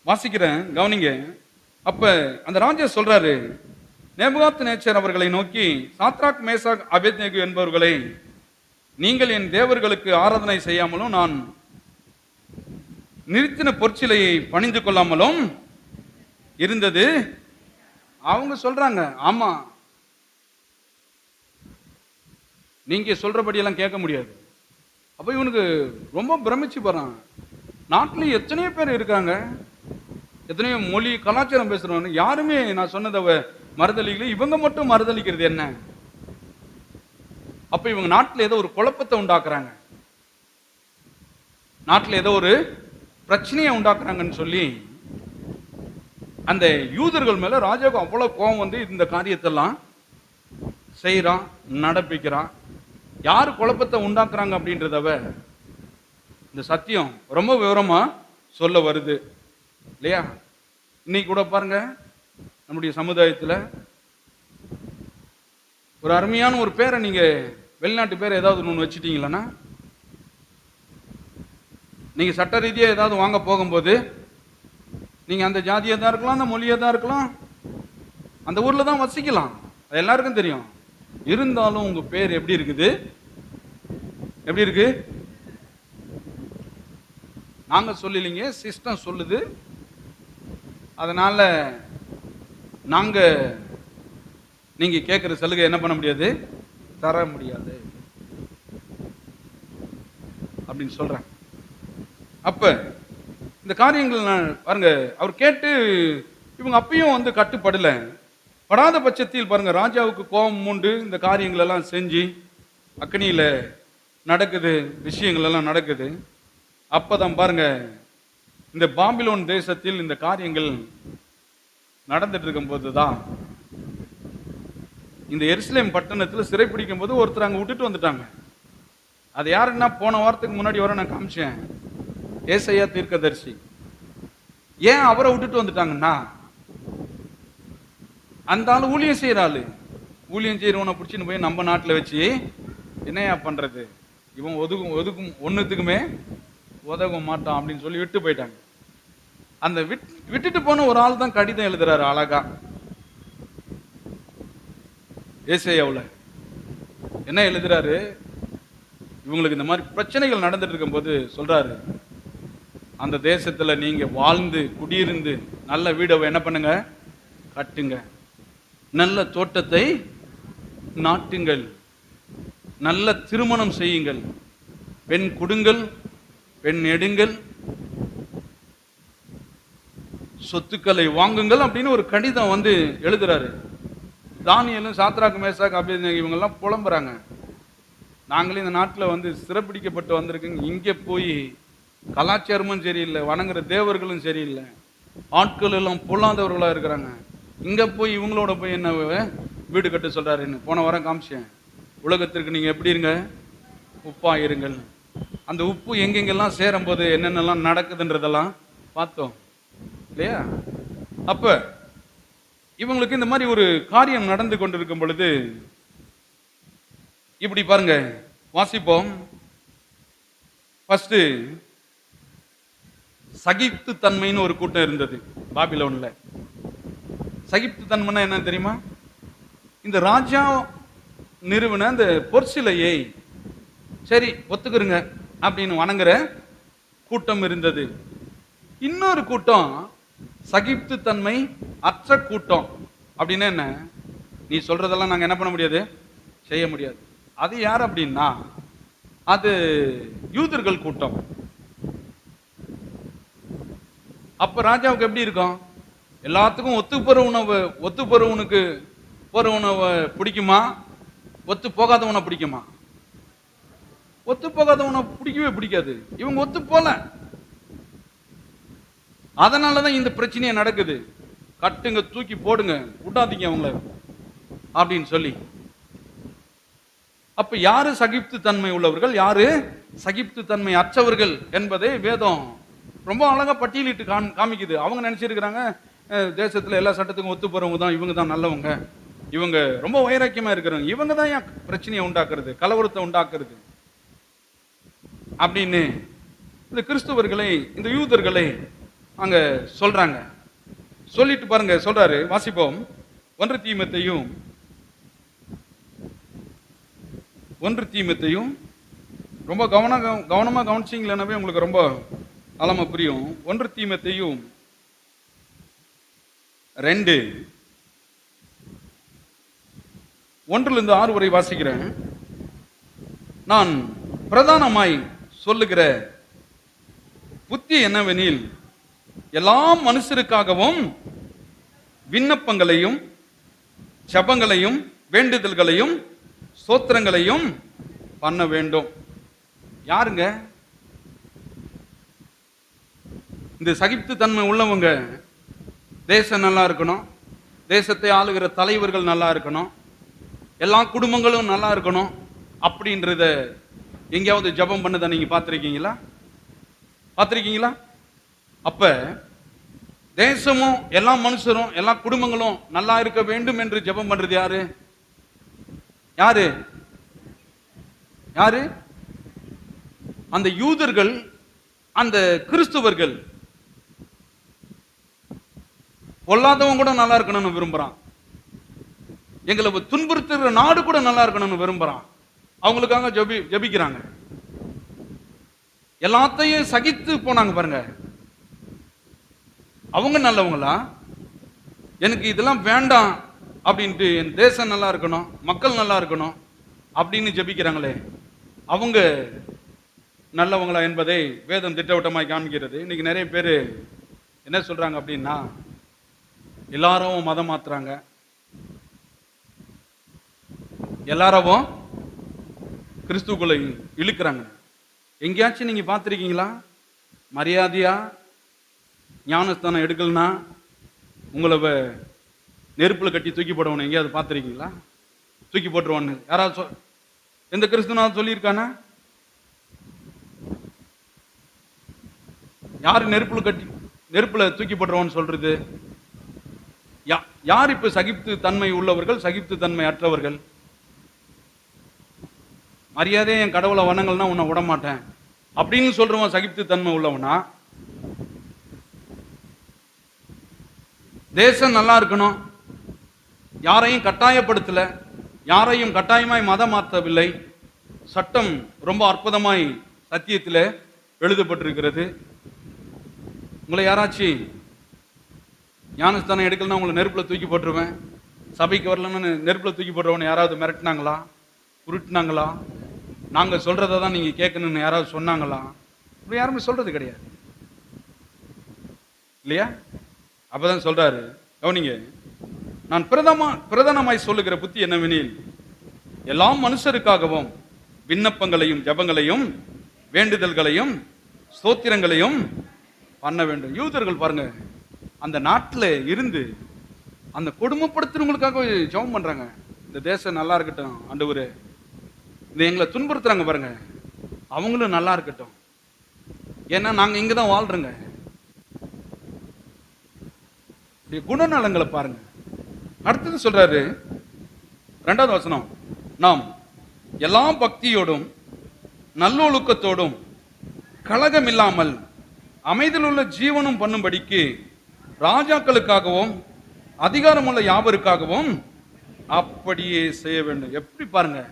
வாசிக்கிறேன், கவனிங்க. அப்ப அந்த ராஜா சொல்றாரு, நேபுகாத் நேச்சர் அவர்களை நோக்கி, சாத்ராக் மேசாக் அபேத்நேகு என்பவர்களை, நீங்கள் என் தேவர்களுக்கு ஆராதனை செய்யாமலும் நான் நிறுத்தின பொற்சிலையை பணிந்து கொள்ளாமலும் இருந்தது. அவங்க சொல்றாங்க, ஆமா நீங்க சொல்றபடியெல்லாம் கேட்க முடியாது. அப்ப இவனுக்கு ரொம்ப பிரமிச்சு போறான். நாட்டில் எத்தனையோ பேர் இருக்காங்க, எத்தனையோ மொழி கலாச்சாரம் பேசுறவங்க, யாருமே நான் சொன்னதை மறுதளிக்கல, இவங்க மட்டும் மறுதளிக்கிறது என்ன? அப்ப இவங்க நாட்டில் ஏதோ ஒரு குழப்பத்தை உண்டாக்குறாங்க, நாட்டில் ஏதோ ஒரு பிரச்சனையை உண்டாக்குறாங்கன்னு சொல்லி அந்த யூதர்கள் மேல ராஜாவுக்கு அவ்வளவு கோபம் வந்து இந்த காரியத்தெல்லாம் செய்யறான், நடப்பிக்கிறான். யாரு குழப்பத்தை உண்டாக்குறாங்க அப்படின்றதவ இந்த சத்தியம் ரொம்ப விவரமா சொல்ல வருது இல்லையா? இன்னைக்கு கூட பாருங்க, நம்முடைய சமுதாயத்தில் ஒரு அருமையான ஒரு பேரை நீங்க வெளிநாட்டு பேரை ஏதாவது ஒன்று வச்சுட்டீங்களா, நீங்க சட்ட ரீதியா ஏதாவது வாங்க போகும்போது நீங்க அந்த ஜாதியை தான் இருக்கலாம், அந்த மொழியை தான் இருக்கலாம், அந்த ஊர்ல தான் வசிக்கலாம், அது எல்லாருக்கும் தெரியும். இருந்தாலும் உங்க பேர் எப்படி இருக்குது? எப்படி இருக்கு? நாங்க சொல்லலைங்க, சிஸ்டம் சொல்லுது. அதனால நாங்க நீங்க கேட்கிற சலுகை என்ன பண்ண முடியாது, தர முடியாது அப்படின்னு சொல்றேன். அப்ப இந்த காரியங்கள் பாருங்க, அவர் கேட்டு இவங்க அப்பயும் வந்து கட்டுப்படல. படாத பட்சத்தில் பாருங்க, ராஜாவுக்கு கோபம் உண்டு. இந்த காரியங்கள் எல்லாம் செஞ்சு அக்னியில நடக்குது, விஷயங்கள் எல்லாம் நடக்குது. அப்பதான் பாருங்க, இந்த பாபிலோன் தேசத்தில் இந்த காரியங்கள் நடந்துட்டு இருக்கும் போதுதான் இந்த எருசலேம் பட்டணத்தில் சிறைப்பிடிக்கும் போது ஒருத்தர் அங்க விட்டுட்டு வந்துட்டாங்க. அது யாருன்னா, போன வாரத்துக்கு முன்னாடி வர நான் காமிச்சேன், ஏசாயா தீர்க்கதரிசி. ஏன் அவரை விட்டுட்டு வந்துட்டாங்கன்னா, அந்த ஆளு ஊழியம் செய்யற ஆளு, ஊழியம் செய்யறவனை பிடிச்சின்னு போய் நம்ம நாட்டில் வச்சு என்னையா பண்றது, இவன் ஒதுக்கும் ஒன்னுத்துக்குமே உதவ மாட்டான் அப்படின்னு சொல்லி விட்டு போயிட்டாங்க. அந்த விட்டுட்டு போன ஒரு ஆள் தான் கடிதம் எழுதுறாரு அழகா ஏசாயாவுல. என்ன எழுதுறாரு? இவங்களுக்கு இந்த மாதிரி பிரச்சனைகள் நடந்துட்டு இருக்கும் போது சொல்றாரு, அந்த தேசத்துல நீங்க வாழ்ந்து குடியிருந்து நல்ல வீடை என்ன பண்ணுங்க, கட்டுங்க, நல்ல தோட்டத்தை நாட்டுங்கள், நல்ல திருமணம் செய்யுங்கள், பெண் கொடுங்கள், பெண் எடுங்கள், சொத்துக்களை வாங்குங்கள் அப்படின்னு ஒரு கடிதம் வந்து எழுதுறாரு. தானியேலும் சாத்ராக் மேசாக் அபேத்நேகோ இவங்க எல்லாம் புலம்புறாங்க, நாங்களே இந்த நாட்டில் வந்து சிறப்பிடிக்கப்பட்டு வந்திருக்குங்க, இங்கே போய் கலாச்சாரமும் சரியில்லை, வணங்குற தேவர்களும் சரியில்லை, ஆட்கள் எல்லாம் பொல்லாதவர்களா இருக்கிறாங்க, இங்க போய் இவங்களோட போய் என்ன வீடு கட்ட சொல்றாருன்னு போன வாரம் காமிச்சேன். உலகத்திற்கு நீங்க எப்படி இருங்க, உப்பா இருங்கள். அந்த உப்பு எங்கெங்கெல்லாம் சேரும் போது என்னென்னலாம் நடக்குதுன்றதெல்லாம் பார்த்தோம் இல்லையா? அப்ப இவங்களுக்கு இந்த மாதிரி ஒரு காரியம் நடந்து கொண்டிருக்கும் பொழுது இப்படி பாருங்க, வாசிப்போம். ஃபர்ஸ்ட் சகிப்பு தன்மைன்னு ஒரு கூட்டம் இருந்தது பாபிலோன்ல. சகிப்பு தன்மைன்னா என்ன தெரியுமா? இந்த ராஜா நிறுவன அந்த பொற்சிலையை சரி ஒத்துக்கிறங்க அப்படின்னு வணங்குற கூட்டம் இருந்தது. இன்னொரு கூட்டம் சகிப்பு தன்மை அற்ற கூட்டம். அப்படின்னா என்ன? நீ சொல்றதெல்லாம் நாங்க என்ன பண்ண முடியாது, செய்ய முடியாது. அது யார் அப்படின்னா, அது யூதர்கள் கூட்டம். அப்ப ராஜாவுக்கு எப்படி இருக்கும்? எல்லாத்துக்கும் ஒத்து போற உணவு பிடிக்குமா, ஒத்து போகாதவனை பிடிக்குமா? ஒத்து போகாதவனை பிடிக்கவே பிடிக்காது. இவங்க ஒத்து போல, அதனாலதான் இந்த பிரச்சனையே நடக்குது. கட்டுங்க, தூக்கி போடுங்க, விட்டாதீங்க அவங்கள அப்படின்னு சொல்லி. அப்ப யாரு சகிப்பு தன்மை உள்ளவர்கள், யாரு சகிப்பு தன்மை அற்றவர்கள் என்பதை வேதம் ரொம்ப அழகா பட்டியலிட்டு காமிக்குது. அவங்க நினைச்சிருக்கிறாங்க தேசத்துல எல்லா சட்டத்துக்கும் ஒத்து போறவங்க தான் இவங்க தான் நல்லவங்க, இவங்க ரொம்ப வைராக்கியமா இருக்கிறவங்க, இவங்க தான் ஏன் பிரச்சனையை உண்டாக்குறது, கலவரத்தை உண்டாக்குறது அப்படின்னு இந்த கிறிஸ்தவர்களை, இந்த யூதர்களை அங்க சொல்றாங்க. சொல்லிட்டு பாருங்க சொல்றாரு, வாசிப்போம். 1 தீமோத்தேயும் 1 தீமோத்தேயும் ரொம்ப கவனமா கவனிச்சீங்களே உங்களுக்கு ரொம்ப ஆழமா புரியும். 1 தீமோத்தேயும் 2 1 6 வரை வாசிக்கிறேன். நான் பிரதானமாய் சொல்லுகிற புத்தி என்னவெனில், எல்லா மனுஷருக்காகவும் விண்ணப்பங்களையும் ஜெபங்களையும் வேண்டுதல்களையும் ஸ்தோத்திரங்களையும் பண்ண வேண்டும். யாருங்க? இந்த சகிப்பு தன்மை உள்ளவங்க. தேசம் நல்லா இருக்கணும், தேசத்தை ஆளுகிற தலைவர்கள் நல்லா இருக்கணும், எல்லா குடும்பங்களும் நல்லா இருக்கணும் அப்படின்றத எங்கேயாவது ஜெபம் பண்ணதை நீங்க பார்த்திருக்கீங்களா? அப்ப தேசமும் எல்லா மனுஷரும் எல்லா குடும்பங்களும் நல்லா இருக்க வேண்டும் என்று ஜெபம் பண்றது யாரு? அந்த யூதர்கள், அந்த கிறிஸ்துவர்கள். பொல்லாதவன் கூட நல்லா இருக்கணும்னு விரும்புறான். எங்களை துன்புறுத்துகிற நாடு கூட நல்லா இருக்கணும்னு விரும்புறான். அவங்களுக்காக ஜெபிக்கிறாங்க. எல்லாத்தையும் சகித்து போனாங்க பாருங்க. அவங்க நல்லவங்களா? எனக்கு இதெல்லாம் வேண்டாம் அப்படின்ட்டு, என் தேசம் நல்லா இருக்கணும், மக்கள் நல்லா இருக்கணும் அப்படின்னு ஜெபிக்கிறாங்களே, அவங்க நல்லவங்களா என்பதை வேதம் திட்டவட்டமாய் காண்கிறது. இன்னைக்கு நிறைய பேர் என்ன சொல்றாங்க அப்படின்னா, எல்லாரும் மதம் மாத்துறாங்க, எல்லாரும் கிறிஸ்துக்குள்ள இழுக்கிறாங்க. எங்கேயாச்சும் நீங்க பார்த்திருக்கீங்களா? மரியாதையா ஞானஸ்தானம் எடுக்கலனா உங்களை நெருப்புல கட்டி தூக்கி போடணும் எங்கேயாவது பார்த்திருக்கீங்களா? தூக்கி போட்டுருவான்னு யாராவது எந்த கிறிஸ்துவனாவது சொல்லியிருக்கானா? யாரு நெருப்புல தூக்கி போட்டுருவான்னு சொல்றது? யார் இப்ப சகிப்பு தன்மை உள்ளவர்கள், சகிப்பு தன்மை அற்றவர்கள்? மரியாதை என் கடவுளை வணங்கல்னா உன்னை விட மாட்டேன் அப்படின்னு சொல்றவன் சகிப்பு தன்மை உள்ளவனா? தேசம் நல்லா இருக்கணும், யாரையும் கட்டாயப்படுத்தல, யாரையும் கட்டாயமாய் மதம் மாற்றவில்லை. சட்டம் ரொம்ப அற்புதமாய் சத்தியத்தில் எழுதப்பட்டிருக்கிறது. உங்களை யாராச்சும் ஞானஸ்தானம் எடுக்கலன்னா உங்களை நெருப்புல தூக்கி போட்டுருவேன், சபைக்கு வரலன்னு நெருப்புல தூக்கி போட்டுருவன்னு யாராவது மிரட்டினாங்களா? உருட்டினாங்களா? நாங்க சொல்றதை தான் நீங்க கேட்கணும்னு யாராவது சொன்னாங்களா? இப்படி யாருமே சொல்றது கிடையாது இல்லையா? அப்பதான் சொல்றாரு, கவனிங்க, நான் பிரதானமாய் சொல்லுகிற புத்தி என்னவெனில், எல்லா மனுஷருக்காகவும் விண்ணப்பங்களையும் ஜெபங்களையும் வேண்டுதல்களையும் ஸ்தோத்திரங்களையும் பண்ண வேண்டும். யூதர்கள் பாருங்க, அந்த நாட்டில் இருந்து அந்த கொடுமைப்படுத்துறவங்களுக்காக ஜெபம் பண்றாங்க. இந்த தேசம் நல்லா இருக்கட்டும் ஆண்டவரே, இந்த எங்களை துன்புறுத்துறாங்க பாருங்க, அவங்களும் நல்லா இருக்கட்டும், ஏன்னா நாங்க இங்கதான் வாழ்றோங்க. குணநலங்களை பாருங்க. அடுத்தது சொல்றாரு 2வது வசனம், நாம் எல்லா பக்தியோடும் நல்லொழுக்கத்தோடும் கலகம் இல்லாமல் அமைதியிலுள்ள ஜீவனும் பண்ணும்படிக்கு ராஜாக்களுக்காகவும் அதிகாரமுள்ள யாவருக்காகவும் அப்படியே செய்ய வேண்டும். எப்படி பாருங்க,